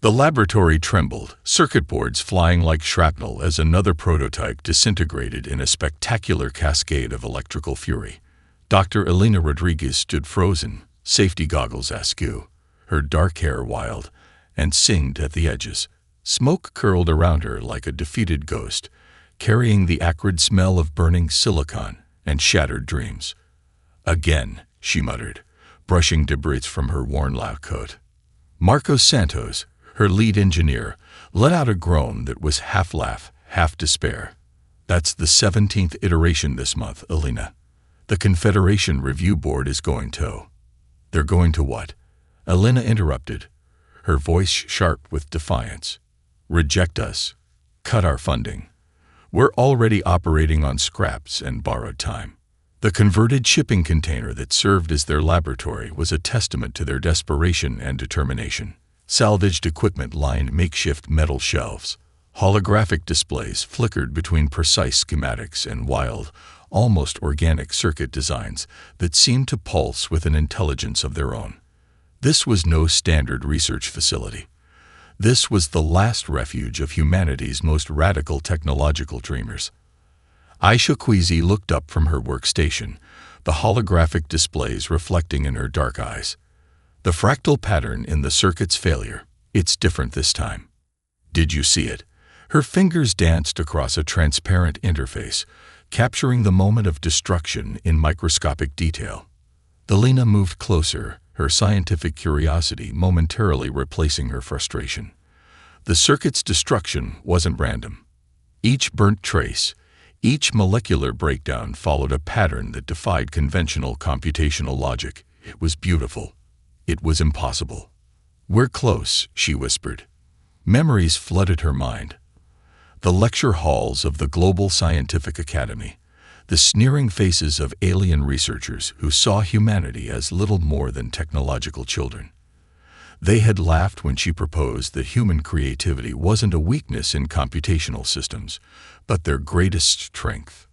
The laboratory trembled, circuit boards flying like shrapnel as another prototype disintegrated in a spectacular cascade of electrical fury. Dr. Elena Rodriguez stood frozen, safety goggles askew, her dark hair wild, and singed at the edges. Smoke curled around her like a defeated ghost, carrying the acrid smell of burning silicon and shattered dreams. "Again," she muttered, brushing debris from her worn lab coat. Marcos Santos, her lead engineer, let out a groan that was half laugh, half despair. "That's the 17th iteration this month, Elena. The Confederation Review Board is going to." "They're going to what?" Elena interrupted, her voice sharp with defiance. "Reject us. Cut our funding. We're already operating on scraps and borrowed time." The converted shipping container that served as their laboratory was a testament to their desperation and determination. Salvaged equipment lined makeshift metal shelves. Holographic displays flickered between precise schematics and wild, almost organic circuit designs that seemed to pulse with an intelligence of their own. This was no standard research facility. This was the last refuge of humanity's most radical technological dreamers. Aisha Queasy looked up from her workstation, the holographic displays reflecting in her dark eyes. The fractal pattern in the circuit's failure. "It's different this time." "Did you see it?" Her fingers danced across a transparent interface, capturing the moment of destruction in microscopic detail. Elena moved closer, her scientific curiosity momentarily replacing her frustration. The circuit's destruction wasn't random. Each burnt trace, each molecular breakdown followed a pattern that defied conventional computational logic. It was beautiful. It was impossible. "We're close," she whispered. Memories flooded her mind. The lecture halls of the Global Scientific Academy, the sneering faces of alien researchers who saw humanity as little more than technological children. They had laughed when she proposed that human creativity wasn't a weakness in computational systems, but their greatest strength.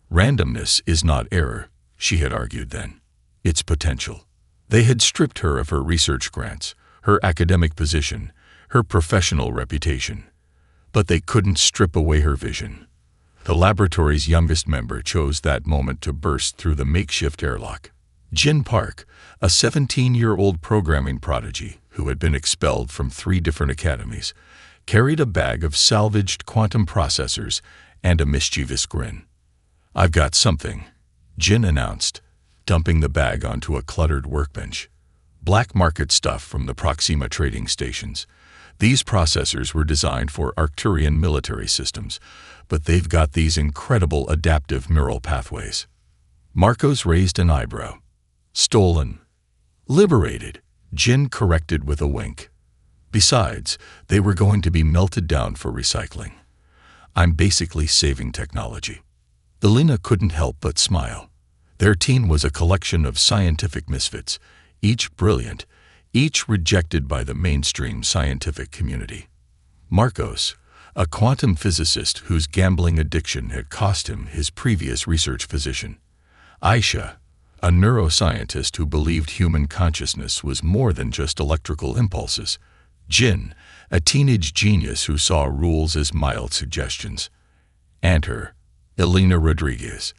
"Randomness is not error," she had argued then. "It's potential." They had stripped her of her research grants, her academic position, her professional reputation. But they couldn't strip away her vision. The laboratory's youngest member chose that moment to burst through the makeshift airlock. Jin Park, a 17-year-old programming prodigy who had been expelled from 3 different academies, carried a bag of salvaged quantum processors and a mischievous grin. "I've got something," Jin announced, dumping the bag onto a cluttered workbench. Black market stuff from the Proxima trading stations. These processors were designed for Arcturian military systems, but they've got these incredible adaptive neural pathways. Marcos raised an eyebrow. "Stolen." "Liberated," Jin corrected with a wink. "Besides, they were going to be melted down for recycling. I'm basically saving technology." Elena couldn't help but smile. Their team was a collection of scientific misfits, each brilliant, each rejected by the mainstream scientific community. Marcos, a quantum physicist whose gambling addiction had cost him his previous research position. Aisha, a neuroscientist who believed human consciousness was more than just electrical impulses. Jin, a teenage genius who saw rules as mild suggestions. And her, Elena Rodriguez,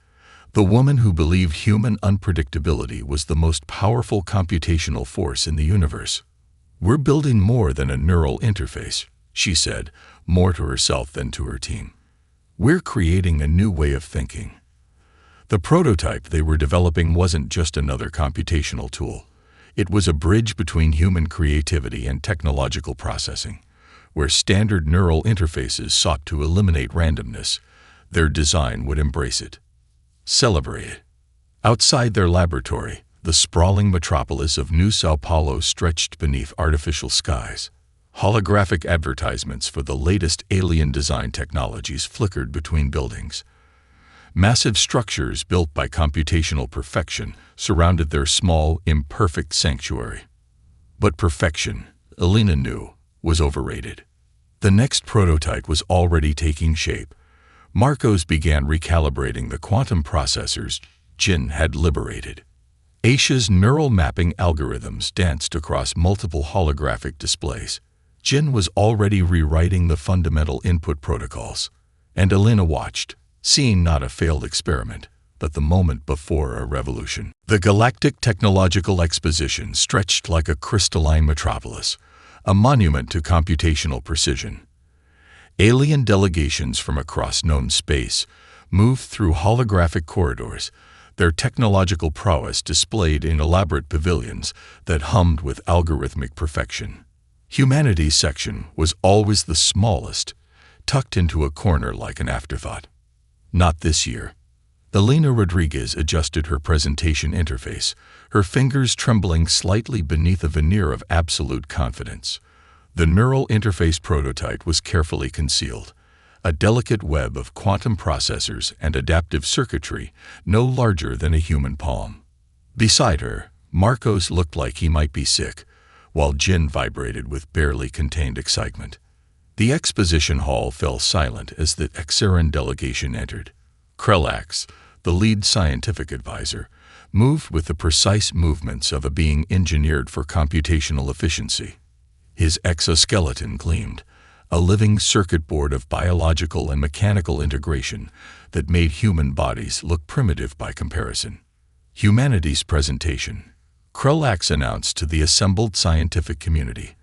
the woman who believed human unpredictability was the most powerful computational force in the universe. "We're building more than a neural interface," she said, more to herself than to her team. "We're creating a new way of thinking." The prototype they were developing wasn't just another computational tool. It was a bridge between human creativity and technological processing. Where standard neural interfaces sought to eliminate randomness, their design would embrace it. Celebrate it. Outside their laboratory, the sprawling metropolis of New Sao Paulo stretched beneath artificial skies. Holographic advertisements for the latest alien design technologies flickered between buildings. Massive structures built by computational perfection surrounded their small, imperfect sanctuary. But perfection, Elena knew, was overrated. The next prototype was already taking shape. Marcos began recalibrating the quantum processors Jin had liberated. Aisha's neural mapping algorithms danced across multiple holographic displays. Jin was already rewriting the fundamental input protocols, and Elena watched, seeing not a failed experiment, but the moment before a revolution. The Galactic Technological Exposition stretched like a crystalline metropolis, a monument to computational precision. Alien delegations from across known space moved through holographic corridors, their technological prowess displayed in elaborate pavilions that hummed with algorithmic perfection. Humanity's section was always the smallest, tucked into a corner like an afterthought. Not this year. Elena Rodriguez adjusted her presentation interface, her fingers trembling slightly beneath a veneer of absolute confidence. The neural interface prototype was carefully concealed, a delicate web of quantum processors and adaptive circuitry no larger than a human palm. Beside her, Marcos looked like he might be sick, while Jin vibrated with barely contained excitement. The exposition hall fell silent as the Xeran delegation entered. Krellax, the lead scientific advisor, moved with the precise movements of a being engineered for computational efficiency. His exoskeleton gleamed, a living circuit board of biological and mechanical integration that made human bodies look primitive by comparison. Humanity's presentation, Krellax announced to the assembled scientific community,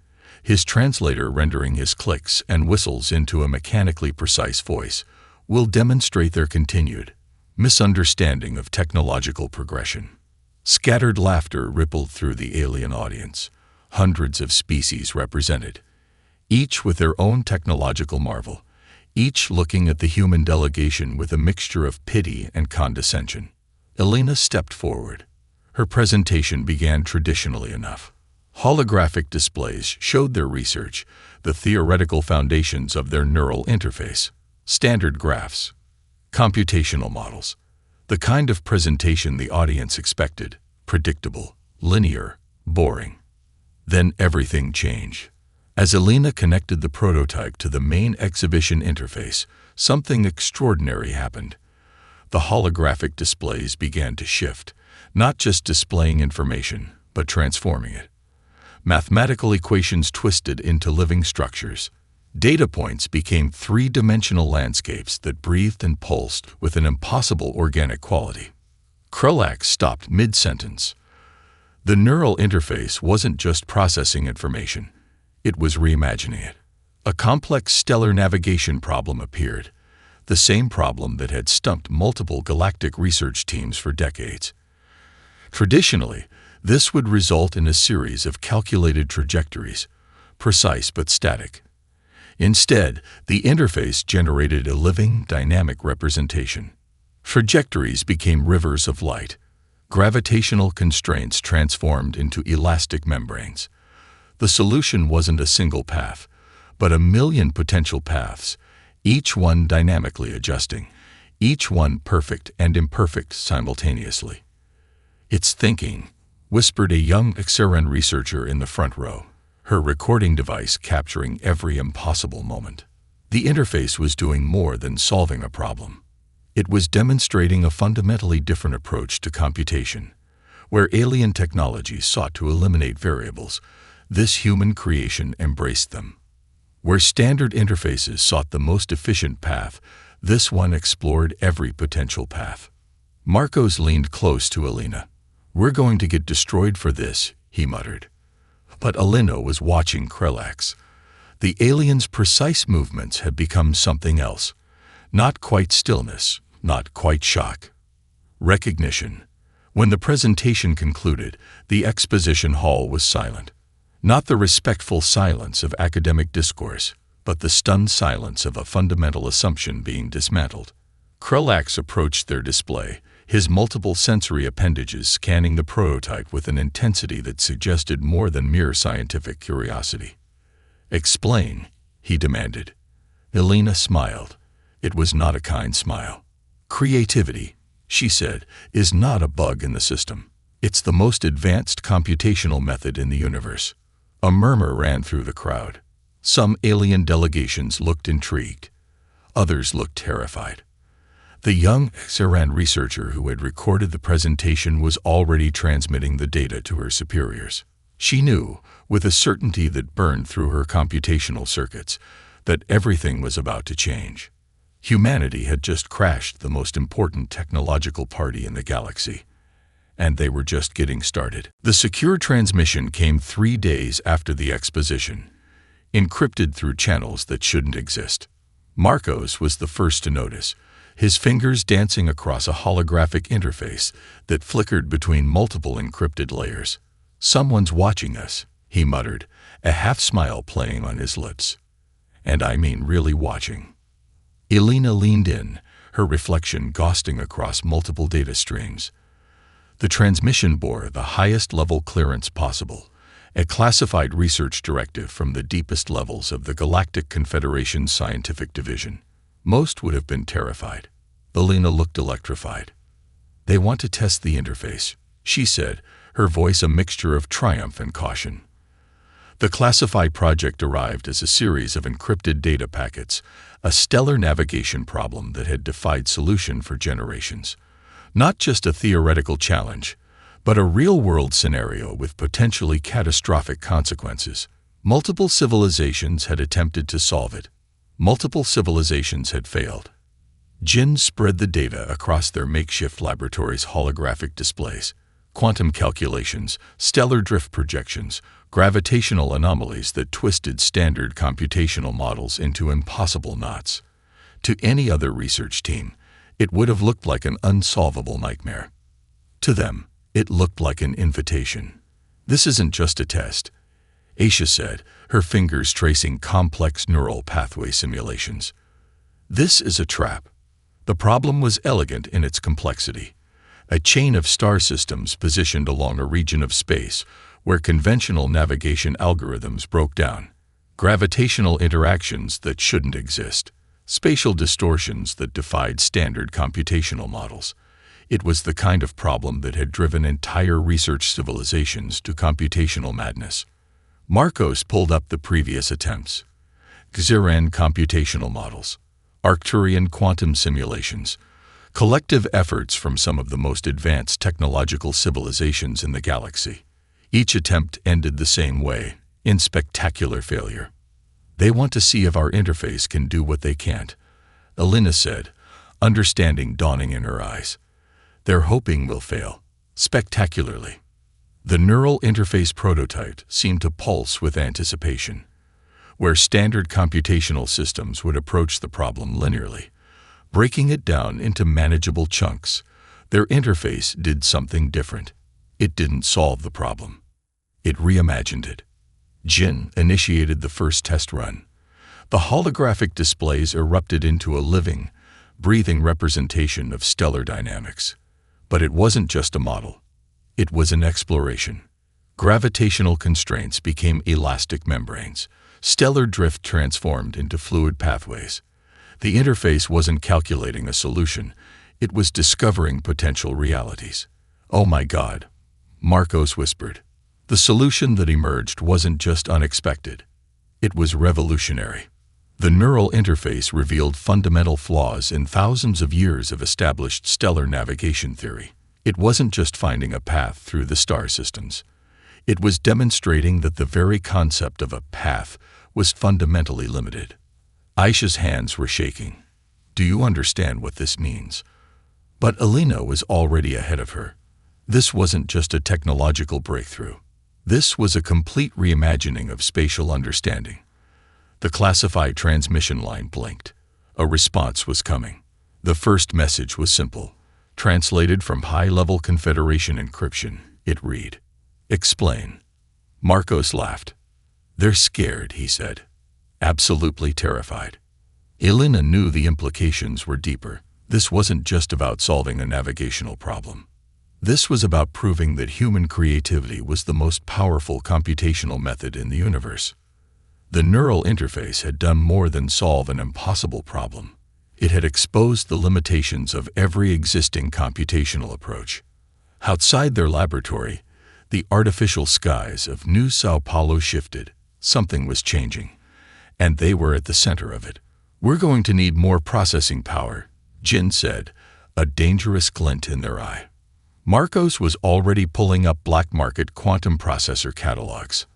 his translator rendering his clicks and whistles into a mechanically precise voice, will demonstrate their continued misunderstanding of technological progression. Scattered laughter rippled through the alien audience, hundreds of species represented, each with their own technological marvel, each looking at the human delegation with a mixture of pity and condescension. Elena stepped forward. Her presentation began traditionally enough. Holographic displays showed their research, the theoretical foundations of their neural interface, standard graphs, computational models, the kind of presentation the audience expected, predictable, linear, boring. Then everything changed. As Elena connected the prototype to the main exhibition interface, something extraordinary happened. The holographic displays began to shift, not just displaying information, but transforming it. Mathematical equations twisted into living structures. Data points became three-dimensional landscapes that breathed and pulsed with an impossible organic quality. Krellax stopped mid-sentence. The neural interface wasn't just processing information, it was reimagining it. A complex stellar navigation problem appeared, the same problem that had stumped multiple galactic research teams for decades. Traditionally, this would result in a series of calculated trajectories, precise but static. Instead, the interface generated a living, dynamic representation. Trajectories became rivers of light. Gravitational constraints transformed into elastic membranes. The solution wasn't a single path, but a million potential paths, each one dynamically adjusting, each one perfect and imperfect simultaneously. "It's thinking," whispered a young Xeran researcher in the front row, her recording device capturing every impossible moment. The interface was doing more than solving a problem. It was demonstrating a fundamentally different approach to computation. Where alien technology sought to eliminate variables, this human creation embraced them. Where standard interfaces sought the most efficient path, this one explored every potential path. Marcos leaned close to Elena. "We're going to get destroyed for this," he muttered. But Elena was watching Krellax. The alien's precise movements had become something else. Not quite stillness, not quite shock. Recognition. When the presentation concluded, the exposition hall was silent. Not the respectful silence of academic discourse, but the stunned silence of a fundamental assumption being dismantled. Krellax approached their display, his multiple sensory appendages scanning the prototype with an intensity that suggested more than mere scientific curiosity. "Explain," he demanded. Elena smiled. It was not a kind smile. "Creativity," she said, "is not a bug in the system. It's the most advanced computational method in the universe." A murmur ran through the crowd. Some alien delegations looked intrigued. Others looked terrified. The young Xeran researcher who had recorded the presentation was already transmitting the data to her superiors. She knew, with a certainty that burned through her computational circuits, that everything was about to change. Humanity had just crashed the most important technological party in the galaxy, and they were just getting started. The secure transmission came 3 days after the exposition, encrypted through channels that shouldn't exist. Marcos was the first to notice, his fingers dancing across a holographic interface that flickered between multiple encrypted layers. "Someone's watching us," he muttered, a half-smile playing on his lips. "And I mean really watching." Elena leaned in, her reflection ghosting across multiple data streams. The transmission bore the highest level clearance possible, a classified research directive from the deepest levels of the Galactic Confederation's scientific division. Most would have been terrified. Elena looked electrified. "They want to test the interface," she said, her voice a mixture of triumph and caution. The classified project arrived as a series of encrypted data packets, a stellar navigation problem that had defied solution for generations. Not just a theoretical challenge, but a real-world scenario with potentially catastrophic consequences. Multiple civilizations had attempted to solve it. Multiple civilizations had failed. Jinn spread the data across their makeshift laboratories' holographic displays. Quantum calculations, stellar drift projections, gravitational anomalies that twisted standard computational models into impossible knots. To any other research team, it would have looked like an unsolvable nightmare. To them, it looked like an invitation. "This isn't just a test," Aisha said, her fingers tracing complex neural pathway simulations. "This is a trap." The problem was elegant in its complexity. A chain of star systems positioned along a region of space where conventional navigation algorithms broke down. Gravitational interactions that shouldn't exist. Spatial distortions that defied standard computational models. It was the kind of problem that had driven entire research civilizations to computational madness. Marcos pulled up the previous attempts. Xeran computational models. Arcturian quantum simulations. Collective efforts from some of the most advanced technological civilizations in the galaxy. Each attempt ended the same way, in spectacular failure. "They want to see if our interface can do what they can't," Elena said, understanding dawning in her eyes. "They're hoping we'll fail, spectacularly." The neural interface prototype seemed to pulse with anticipation. Where standard computational systems would approach the problem linearly, breaking it down into manageable chunks, their interface did something different. It didn't solve the problem. It reimagined it. Jinn initiated the first test run. The holographic displays erupted into a living, breathing representation of stellar dynamics. But it wasn't just a model. It was an exploration. Gravitational constraints became elastic membranes. Stellar drift transformed into fluid pathways. The interface wasn't calculating a solution. It was discovering potential realities. "Oh my God," Marcos whispered. The solution that emerged wasn't just unexpected. It was revolutionary. The neural interface revealed fundamental flaws in thousands of years of established stellar navigation theory. It wasn't just finding a path through the star systems. It was demonstrating that the very concept of a path was fundamentally limited. Aisha's hands were shaking. "Do you understand what this means?" But Elena was already ahead of her. This wasn't just a technological breakthrough. This was a complete reimagining of spatial understanding. The classified transmission line blinked. A response was coming. The first message was simple. Translated from high-level Confederation encryption, it read, "Explain." Marcos laughed. "They're scared," he said. Absolutely terrified. Elena knew the implications were deeper. This wasn't just about solving a navigational problem. This was about proving that human creativity was the most powerful computational method in the universe. The neural interface had done more than solve an impossible problem. It had exposed the limitations of every existing computational approach. Outside their laboratory, the artificial skies of New Sao Paulo shifted. Something was changing, and they were at the center of it. "We're going to need more processing power," Jinn said, a dangerous glint in their eye. Marcos was already pulling up black market quantum processor catalogs.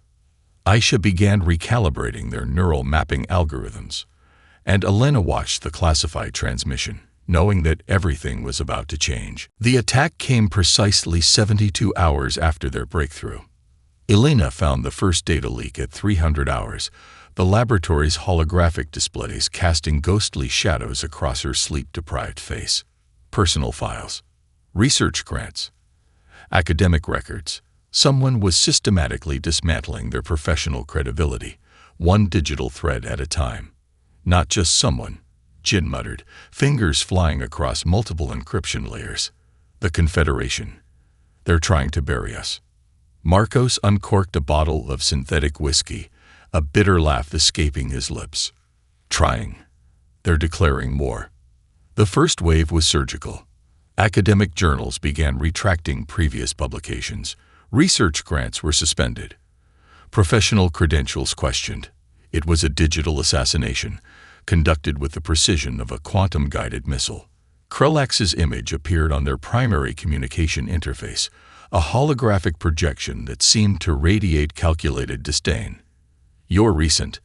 Aisha began recalibrating their neural mapping algorithms, and Elena watched the classified transmission, knowing that everything was about to change. The attack came precisely 72 hours after their breakthrough. Elena found the first data leak at 300 hours, the laboratory's holographic displays casting ghostly shadows across her sleep-deprived face. Personal files, research grants, academic records. Someone was systematically dismantling their professional credibility, one digital thread at a time. Not just someone, Jin muttered, fingers flying across multiple encryption layers. The Confederation. They're trying to bury us. Marcos uncorked a bottle of synthetic whiskey, a bitter laugh escaping his lips. Trying. They're declaring war. The first wave was surgical. Academic journals began retracting previous publications. Research grants were suspended. Professional credentials questioned. It was a digital assassination, conducted with the precision of a quantum-guided missile. Krelax's image appeared on their primary communication interface, a holographic projection that seemed to radiate calculated disdain. Your recent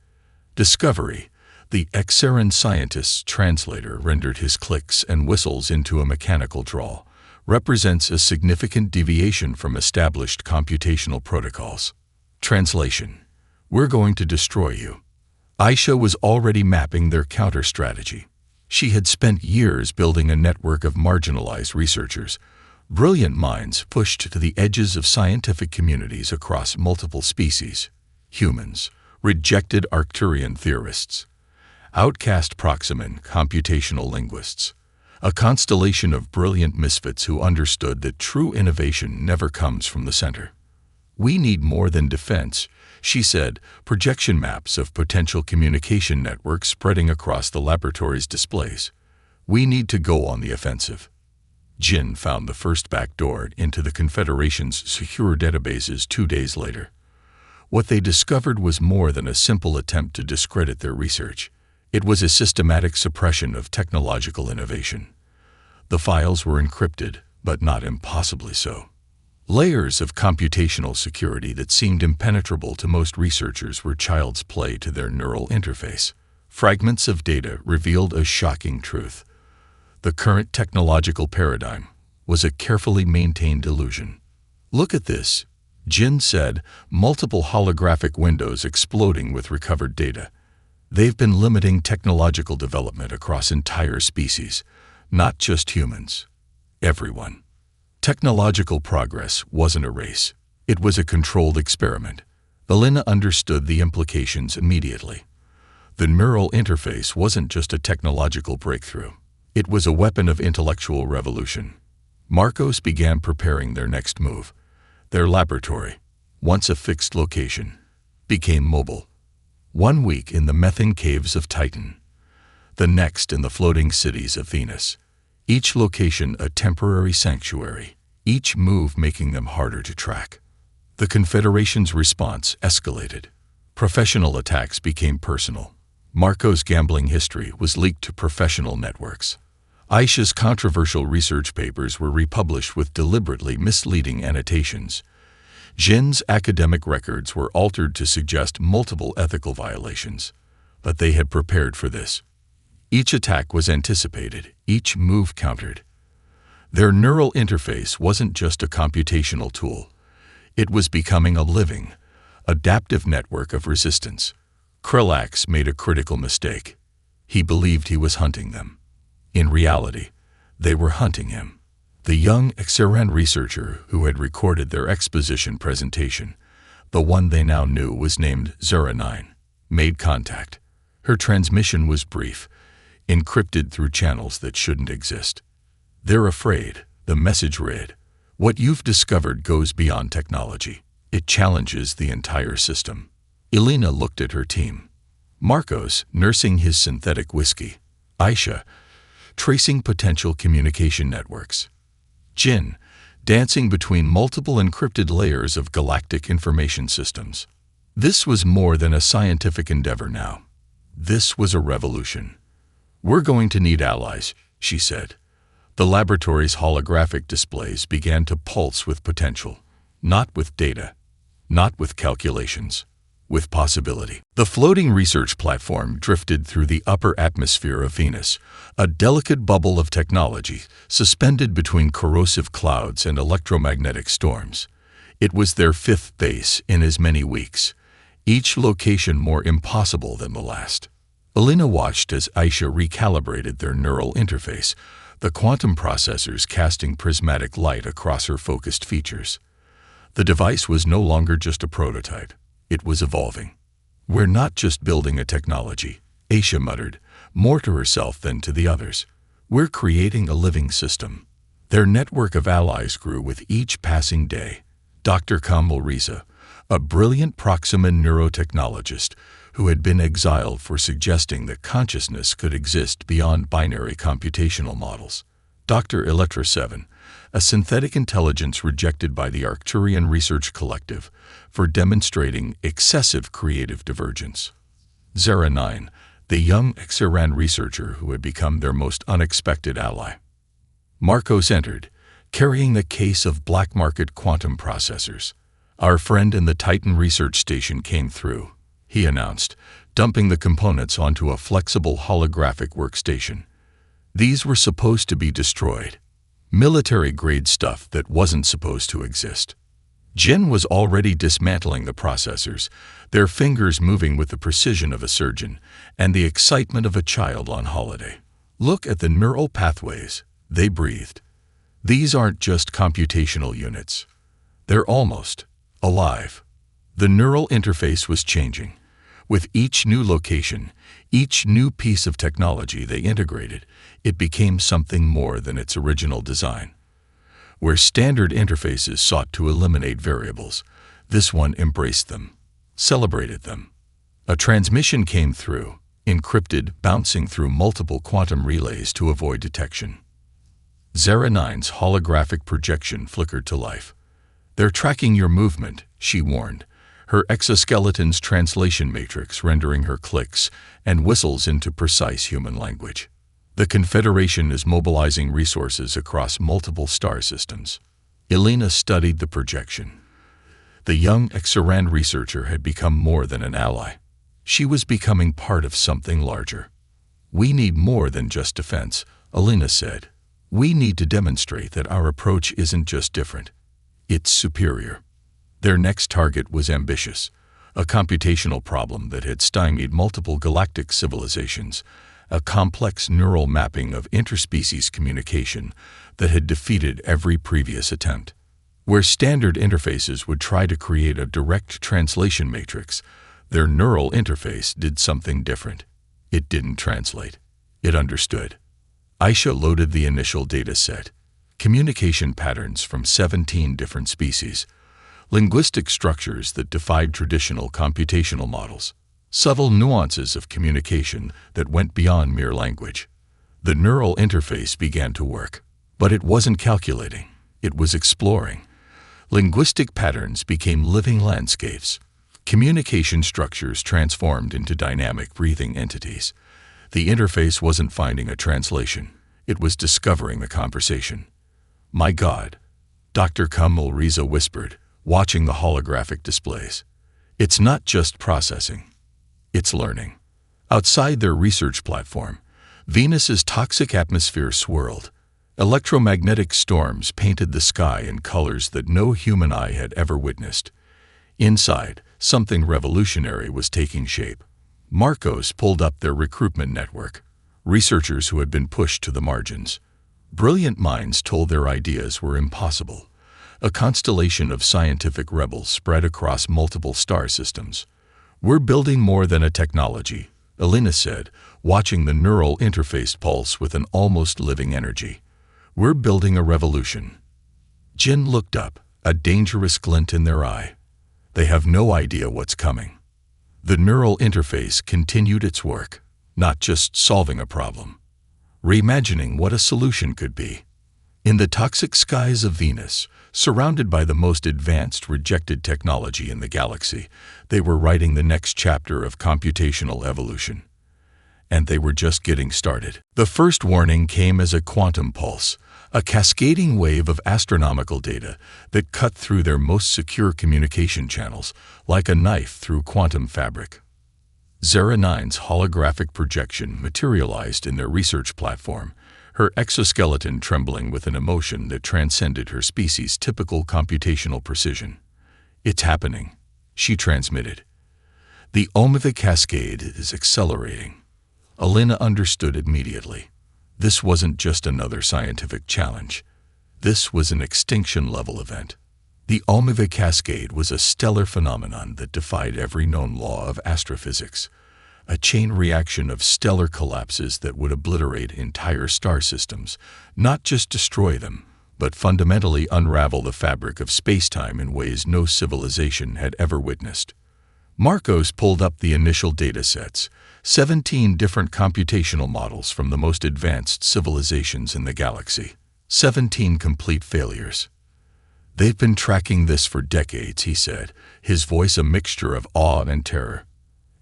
discovery, the Xeran scientist's translator rendered his clicks and whistles into a mechanical drawl, represents a significant deviation from established computational protocols. Translation: We're going to destroy you. Aisha was already mapping their counter-strategy. She had spent years building a network of marginalized researchers, brilliant minds pushed to the edges of scientific communities across multiple species: humans, rejected Arcturian theorists, outcast Proximan computational linguists, a constellation of brilliant misfits who understood that true innovation never comes from the center. We need more than defense, she said, projection maps of potential communication networks spreading across the laboratory's displays. We need to go on the offensive. Jin found the first backdoor into the Confederation's secure databases 2 days later. What they discovered was more than a simple attempt to discredit their research. It was a systematic suppression of technological innovation. The files were encrypted, but not impossibly so. Layers of computational security that seemed impenetrable to most researchers were child's play to their neural interface. Fragments of data revealed a shocking truth. The current technological paradigm was a carefully maintained illusion. Look at this, Jin said, multiple holographic windows exploding with recovered data. They've been limiting technological development across entire species, not just humans. Everyone. Technological progress wasn't a race. It was a controlled experiment. Elena understood the implications immediately. The neural interface wasn't just a technological breakthrough. It was a weapon of intellectual revolution. Marcos began preparing their next move. Their laboratory, once a fixed location, became mobile. 1 week in the methane caves of Titan, the next in the floating cities of Venus. Each location a temporary sanctuary, each move making them harder to track. The Confederation's response escalated. Professional attacks became personal. Marco's gambling history was leaked to professional networks. Aisha's controversial research papers were republished with deliberately misleading annotations. Jin's academic records were altered to suggest multiple ethical violations. But they had prepared for this. Each attack was anticipated, each move countered. Their neural interface wasn't just a computational tool. It was becoming a living, adaptive network of resistance. Krelax made a critical mistake. He believed he was hunting them. In reality, they were hunting him. The young Xeran researcher who had recorded their exposition presentation, the one they now knew was named Zera-9, made contact. Her transmission was brief, encrypted through channels that shouldn't exist. They're afraid, the message read. What you've discovered goes beyond technology. It challenges the entire system. Elena looked at her team. Marcos, nursing his synthetic whiskey. Aisha, tracing potential communication networks. Jin, dancing between multiple encrypted layers of galactic information systems. This was more than a scientific endeavor now. This was a revolution. We're going to need allies, she said. The laboratory's holographic displays began to pulse with potential, not with data, not with calculations, with possibility. The floating research platform drifted through the upper atmosphere of Venus, a delicate bubble of technology suspended between corrosive clouds and electromagnetic storms. It was their fifth base in as many weeks, each location more impossible than the last. Alina watched as Aisha recalibrated their neural interface, the quantum processors casting prismatic light across her focused features. The device was no longer just a prototype. It was evolving. "We're not just building a technology," Aisha muttered, more to herself than to the others. "We're creating a living system." Their network of allies grew with each passing day. Dr. Kamal Reza, a brilliant Proxima neurotechnologist who had been exiled for suggesting that consciousness could exist beyond binary computational models. Dr. Electra 7, a synthetic intelligence rejected by the Arcturian Research Collective for demonstrating excessive creative divergence. Zara 9, the young Xeran researcher who had become their most unexpected ally. Marcos entered, carrying the case of black market quantum processors. "Our friend in the Titan research station came through," he announced, dumping the components onto a flexible holographic workstation. These were supposed to be destroyed. Military-grade stuff that wasn't supposed to exist. Jin was already dismantling the processors, their fingers moving with the precision of a surgeon and the excitement of a child on holiday. "Look at the neural pathways," they breathed. "These aren't just computational units. They're almost alive." The neural interface was changing. With each new location, each new piece of technology they integrated, it became something more than its original design. Where standard interfaces sought to eliminate variables, this one embraced them, celebrated them. A transmission came through, encrypted, bouncing through multiple quantum relays to avoid detection. Zara 9's holographic projection flickered to life. "They're tracking your movement," she warned, her exoskeleton's translation matrix rendering her clicks and whistles into precise human language. "The Confederation is mobilizing resources across multiple star systems." Elena studied the projection. The young Xeran researcher had become more than an ally. She was becoming part of something larger. "We need more than just defense," Elena said. "We need to demonstrate that our approach isn't just different. It's superior." Their next target was ambitious, a computational problem that had stymied multiple galactic civilizations, a complex neural mapping of interspecies communication that had defeated every previous attempt. Where standard interfaces would try to create a direct translation matrix, their neural interface did something different. It didn't translate. It understood. Aisha loaded the initial data set, communication patterns from 17 different species, linguistic structures that defied traditional computational models, subtle nuances of communication that went beyond mere language. The neural interface began to work, but it wasn't calculating, it was exploring. Linguistic patterns became living landscapes. Communication structures transformed into dynamic breathing entities. The interface wasn't finding a translation, it was discovering the conversation. "My God," Dr. Kamal Reza whispered, watching the holographic displays. "It's not just processing, it's learning." Outside their research platform, Venus's toxic atmosphere swirled. Electromagnetic storms painted the sky in colors that no human eye had ever witnessed. Inside, something revolutionary was taking shape. Marcos pulled up their recruitment network, researchers who had been pushed to the margins. Brilliant minds told their ideas were impossible. A constellation of scientific rebels spread across multiple star systems. "We're building more than a technology," Elena said, watching the neural interface pulse with an almost living energy. "We're building a revolution." Jin looked up, a dangerous glint in their eye. They have no idea what's coming. The neural interface continued its work, not just solving a problem, reimagining what a solution could be. In the toxic skies of Venus, surrounded by the most advanced rejected technology in the galaxy, they were writing the next chapter of computational evolution. And they were just getting started. The first warning came as a quantum pulse, a cascading wave of astronomical data that cut through their most secure communication channels like a knife through quantum fabric. Zera 9's holographic projection materialized in their research platform, her exoskeleton trembling with an emotion that transcended her species' typical computational precision. "It's happening," she transmitted. "The Omega cascade is accelerating." Elena understood immediately. This wasn't just another scientific challenge. This was an extinction-level event. The Omega cascade was a stellar phenomenon that defied every known law of astrophysics, a chain reaction of stellar collapses that would obliterate entire star systems, not just destroy them, but fundamentally unravel the fabric of space-time in ways no civilization had ever witnessed. Marcos pulled up the initial data sets, 17 different computational models from the most advanced civilizations in the galaxy, 17 complete failures. "They've been tracking this for decades," he said, his voice a mixture of awe and terror.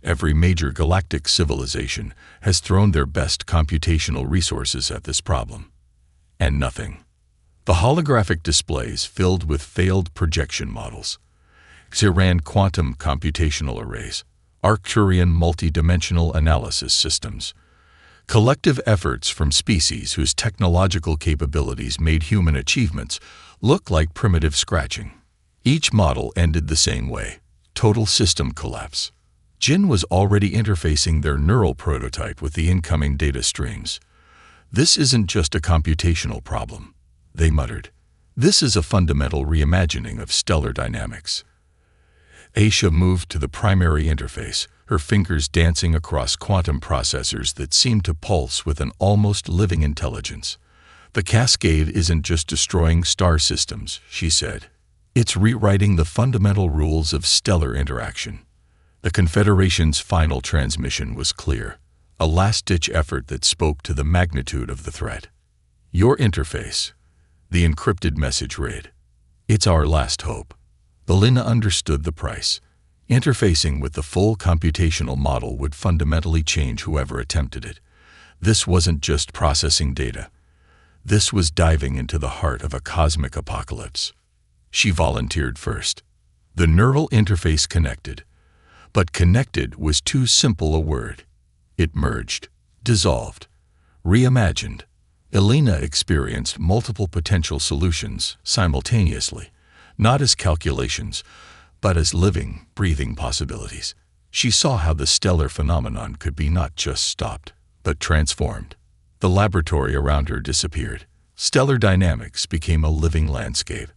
"Every major galactic civilization has thrown their best computational resources at this problem. And nothing." The holographic displays filled with failed projection models, Xeran quantum computational arrays, Arcturian multi-dimensional analysis systems, collective efforts from species whose technological capabilities made human achievements look like primitive scratching. Each model ended the same way: total system collapse. Jin was already interfacing their neural prototype with the incoming data streams. "This isn't just a computational problem," they muttered. "This is a fundamental reimagining of stellar dynamics." Aisha moved to the primary interface, her fingers dancing across quantum processors that seemed to pulse with an almost living intelligence. "The cascade isn't just destroying star systems," she said. "It's rewriting the fundamental rules of stellar interaction." The Confederation's final transmission was clear, a last-ditch effort that spoke to the magnitude of the threat. "Your interface," the encrypted message read. "It's our last hope." Elena understood the price. Interfacing with the full computational model would fundamentally change whoever attempted it. This wasn't just processing data. This was diving into the heart of a cosmic apocalypse. She volunteered first. The neural interface connected. But connected was too simple a word. It merged, dissolved, reimagined. Elena experienced multiple potential solutions simultaneously, not as calculations, but as living, breathing possibilities. She saw how the stellar phenomenon could be not just stopped, but transformed. The laboratory around her disappeared. Stellar dynamics became a living landscape.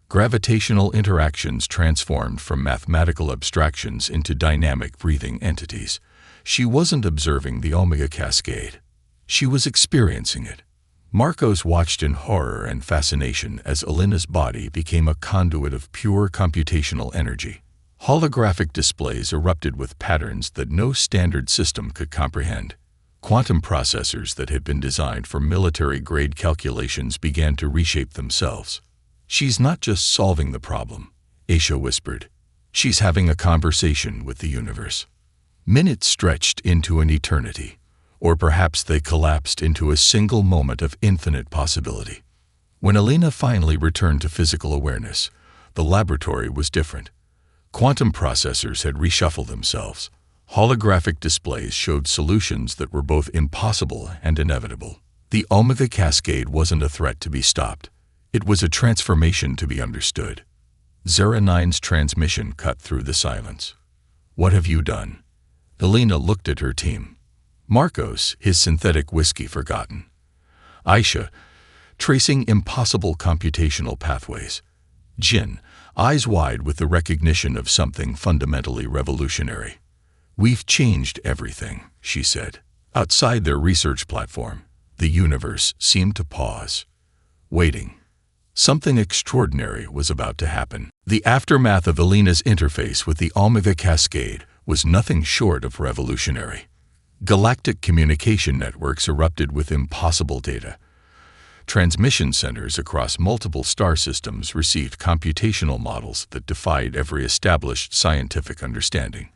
Gravitational interactions transformed from mathematical abstractions into dynamic breathing entities. She wasn't observing the Omega cascade. She was experiencing it. Marcos watched in horror and fascination as Elena's body became a conduit of pure computational energy. Holographic displays erupted with patterns that no standard system could comprehend. Quantum processors that had been designed for military-grade calculations began to reshape themselves. "She's not just solving the problem," Aisha whispered. "She's having a conversation with the universe." Minutes stretched into an eternity. Or perhaps they collapsed into a single moment of infinite possibility. When Elena finally returned to physical awareness, the laboratory was different. Quantum processors had reshuffled themselves. Holographic displays showed solutions that were both impossible and inevitable. The Omega cascade wasn't a threat to be stopped. It was a transformation to be understood. Zera 9's transmission cut through the silence. "What have you done?" Elena looked at her team. Marcos, his synthetic whiskey forgotten. Aisha, tracing impossible computational pathways. Jin, eyes wide with the recognition of something fundamentally revolutionary. "We've changed everything," she said. Outside their research platform, the universe seemed to pause, waiting. Something extraordinary was about to happen. The aftermath of Elena's interface with the Omega cascade was nothing short of revolutionary. Galactic communication networks erupted with impossible data. Transmission centers across multiple star systems received computational models that defied every established scientific understanding.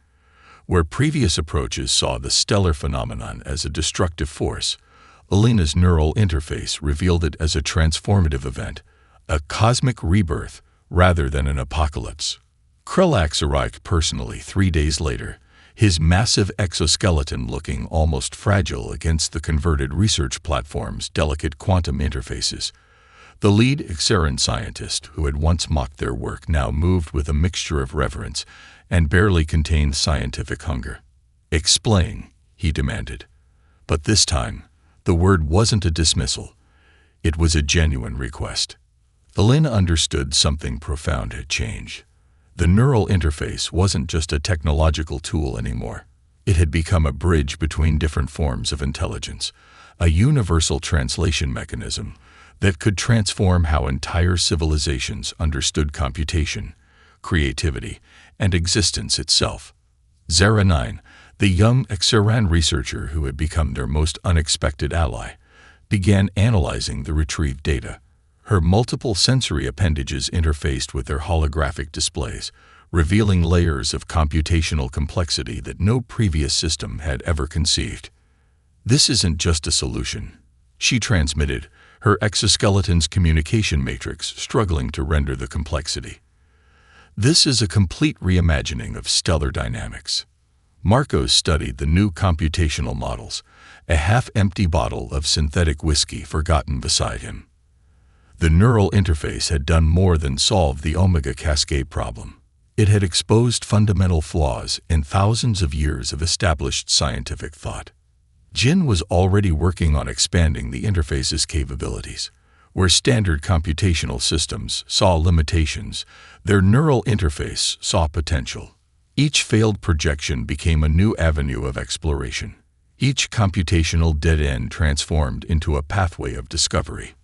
Where previous approaches saw the stellar phenomenon as a destructive force, Alina's neural interface revealed it as a transformative event, a cosmic rebirth rather than an apocalypse. Krelax arrived personally 3 days later, his massive exoskeleton looking almost fragile against the converted research platform's delicate quantum interfaces. The lead Xeran scientist, who had once mocked their work, now moved with a mixture of reverence and barely contained scientific hunger. "Explain," he demanded. But this time, the word wasn't a dismissal. It was a genuine request. Alina understood something profound had changed. The neural interface wasn't just a technological tool anymore. It had become a bridge between different forms of intelligence, a universal translation mechanism that could transform how entire civilizations understood computation, creativity, and existence itself. Zera 9, the young Xeran researcher who had become their most unexpected ally, began analyzing the retrieved data. Her multiple sensory appendages interfaced with their holographic displays, revealing layers of computational complexity that no previous system had ever conceived. "This isn't just a solution," she transmitted, her exoskeleton's communication matrix struggling to render the complexity. "This is a complete reimagining of stellar dynamics." Marcos studied the new computational models, a half-empty bottle of synthetic whiskey forgotten beside him. The neural interface had done more than solve the omega cascade problem. It had exposed fundamental flaws in thousands of years of established scientific thought. Jin was already working on expanding the interface's capabilities. Where standard computational systems saw limitations, their neural interface saw potential. Each failed projection became a new avenue of exploration. Each computational dead end transformed into a pathway of discovery.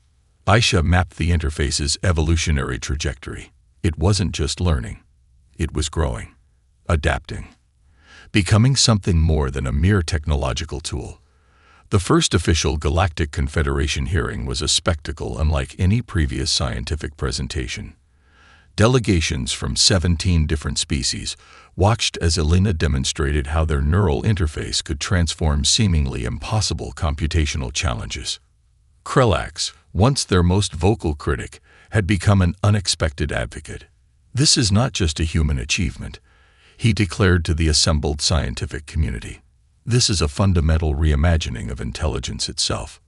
Aisha mapped the interface's evolutionary trajectory. It wasn't just learning. It was growing, adapting, becoming something more than a mere technological tool. The first official Galactic Confederation hearing was a spectacle unlike any previous scientific presentation. Delegations from 17 different species watched as Alina demonstrated how their neural interface could transform seemingly impossible computational challenges. Krelax, once their most vocal critic, had become an unexpected advocate. "This is not just a human achievement," he declared to the assembled scientific community. "This is a fundamental reimagining of intelligence itself."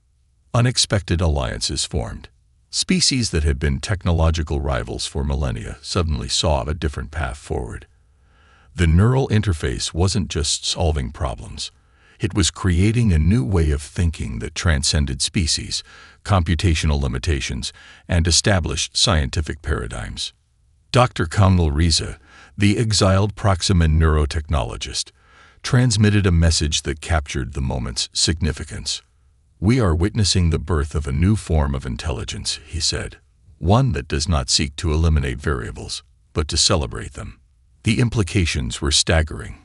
Unexpected alliances formed. Species that had been technological rivals for millennia suddenly saw a different path forward. The neural interface wasn't just solving problems. It was creating a new way of thinking that transcended species, computational limitations, and established scientific paradigms. Dr. Kamil Reza, the exiled Proximan neurotechnologist, transmitted a message that captured the moment's significance. "We are witnessing the birth of a new form of intelligence," he said, "one that does not seek to eliminate variables, but to celebrate them." The implications were staggering.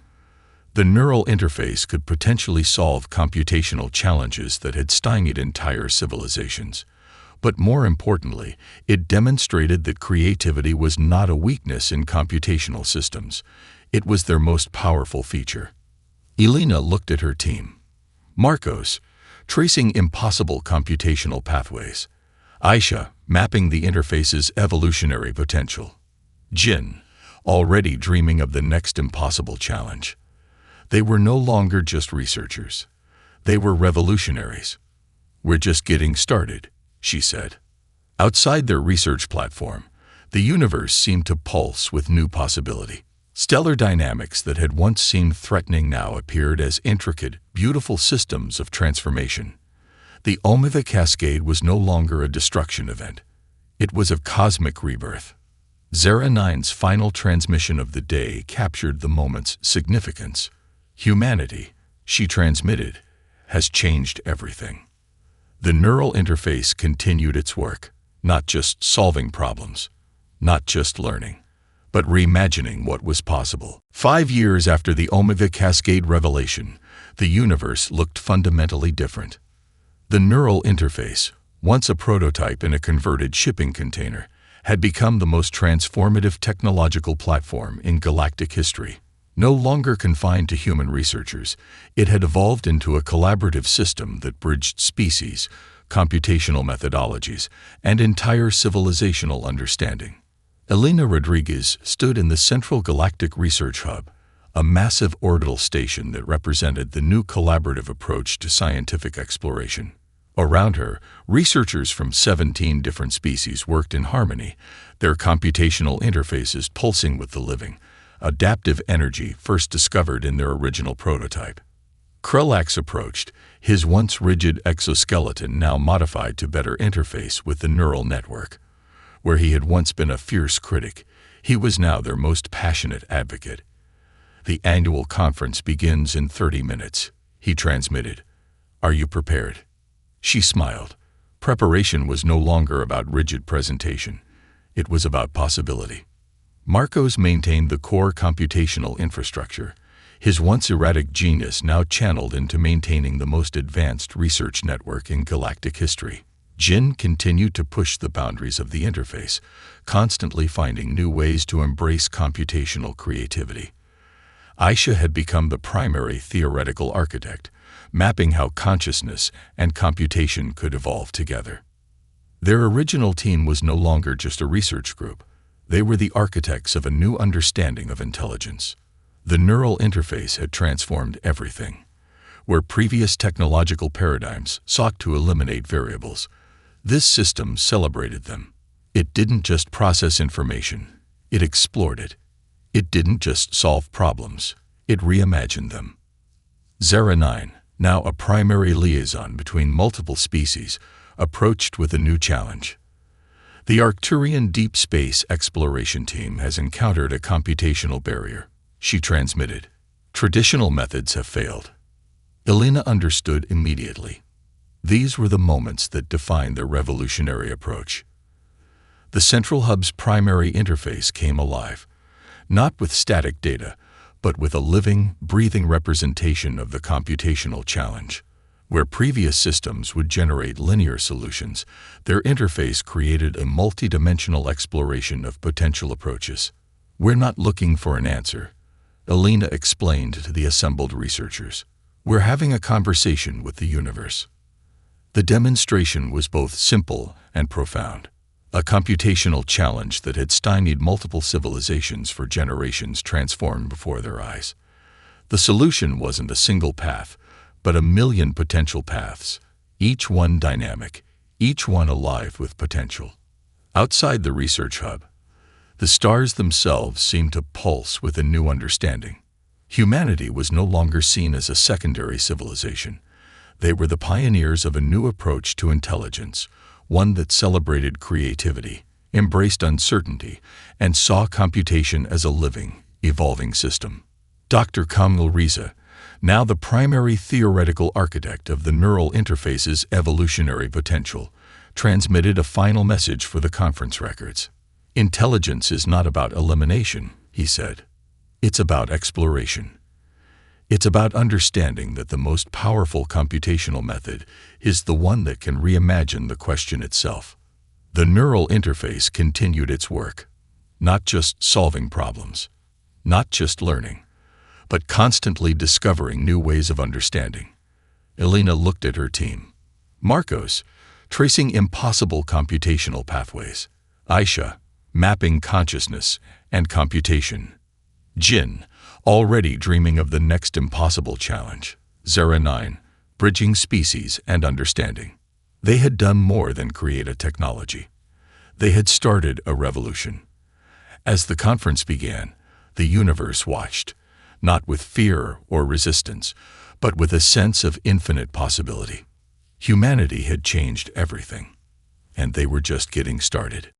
The neural interface could potentially solve computational challenges that had stymied entire civilizations. But more importantly, it demonstrated that creativity was not a weakness in computational systems. It was their most powerful feature. Alina looked at her team. Marcos, tracing impossible computational pathways. Aisha, mapping the interface's evolutionary potential. Jin, already dreaming of the next impossible challenge. They were no longer just researchers. They were revolutionaries. "We're just getting started," she said. Outside their research platform, the universe seemed to pulse with new possibility. Stellar dynamics that had once seemed threatening now appeared as intricate, beautiful systems of transformation. The omega cascade was no longer a destruction event. It was a cosmic rebirth. Zera 9's final transmission of the day captured the moment's significance. "Humanity," she transmitted, "has changed everything." The neural interface continued its work, not just solving problems, not just learning, but reimagining what was possible. 5 years after the omega cascade revelation, the universe looked fundamentally different. The neural interface, once a prototype in a converted shipping container, had become the most transformative technological platform in galactic history. No longer confined to human researchers, it had evolved into a collaborative system that bridged species, computational methodologies, and entire civilizational understanding. Elena Rodriguez stood in the Central Galactic Research Hub, a massive orbital station that represented the new collaborative approach to scientific exploration. Around her, researchers from 17 different species worked in harmony, their computational interfaces pulsing with the living, adaptive energy first discovered in their original prototype. Krulax approached, his once rigid exoskeleton now modified to better interface with the neural network. Where he had once been a fierce critic, he was now their most passionate advocate. "The annual conference begins in 30 minutes, he transmitted. "Are you prepared?" She smiled. Preparation was no longer about rigid presentation. It was about possibility. Marcos maintained the core computational infrastructure, his once erratic genius now channeled into maintaining the most advanced research network in galactic history. Jin continued to push the boundaries of the interface, constantly finding new ways to embrace computational creativity. Aisha had become the primary theoretical architect, mapping how consciousness and computation could evolve together. Their original team was no longer just a research group. They were the architects of a new understanding of intelligence. The neural interface had transformed everything. Where previous technological paradigms sought to eliminate variables, this system celebrated them. It didn't just process information, it explored it. It didn't just solve problems, it reimagined them. Zera 9, now a primary liaison between multiple species, approached with a new challenge. The Arcturian Deep Space Exploration Team has encountered a computational barrier, she transmitted. Traditional methods have failed. Elena understood immediately. These were the moments that defined their revolutionary approach. The Central Hub's primary interface came alive, not with static data, but with a living, breathing representation of the computational challenge. Where previous systems would generate linear solutions, their interface created a multidimensional exploration of potential approaches. "We're not looking for an answer," Elena explained to the assembled researchers. "We're having a conversation with the universe." The demonstration was both simple and profound. A computational challenge that had stymied multiple civilizations for generations transformed before their eyes. The solution wasn't a single path, but a million potential paths, each one dynamic, each one alive with potential. Outside the research hub, the stars themselves seemed to pulse with a new understanding. Humanity was no longer seen as a secondary civilization. They were the pioneers of a new approach to intelligence, one that celebrated creativity, embraced uncertainty, and saw computation as a living, evolving system. Dr. Kamil Reza, now the primary theoretical architect of the neural interface's evolutionary potential, transmitted a final message for the conference records. "Intelligence is not about elimination," he said. "It's about exploration. It's about understanding that the most powerful computational method is the one that can reimagine the question itself." The neural interface continued its work, not just solving problems, not just learning, but constantly discovering new ways of understanding. Elena looked at her team. Marcos, tracing impossible computational pathways. Aisha, mapping consciousness and computation. Jin, already dreaming of the next impossible challenge. Zera 9, bridging species and understanding. They had done more than create a technology. They had started a revolution. As the conference began, the universe watched, not with fear or resistance, but with a sense of infinite possibility. Humanity had changed everything, and they were just getting started.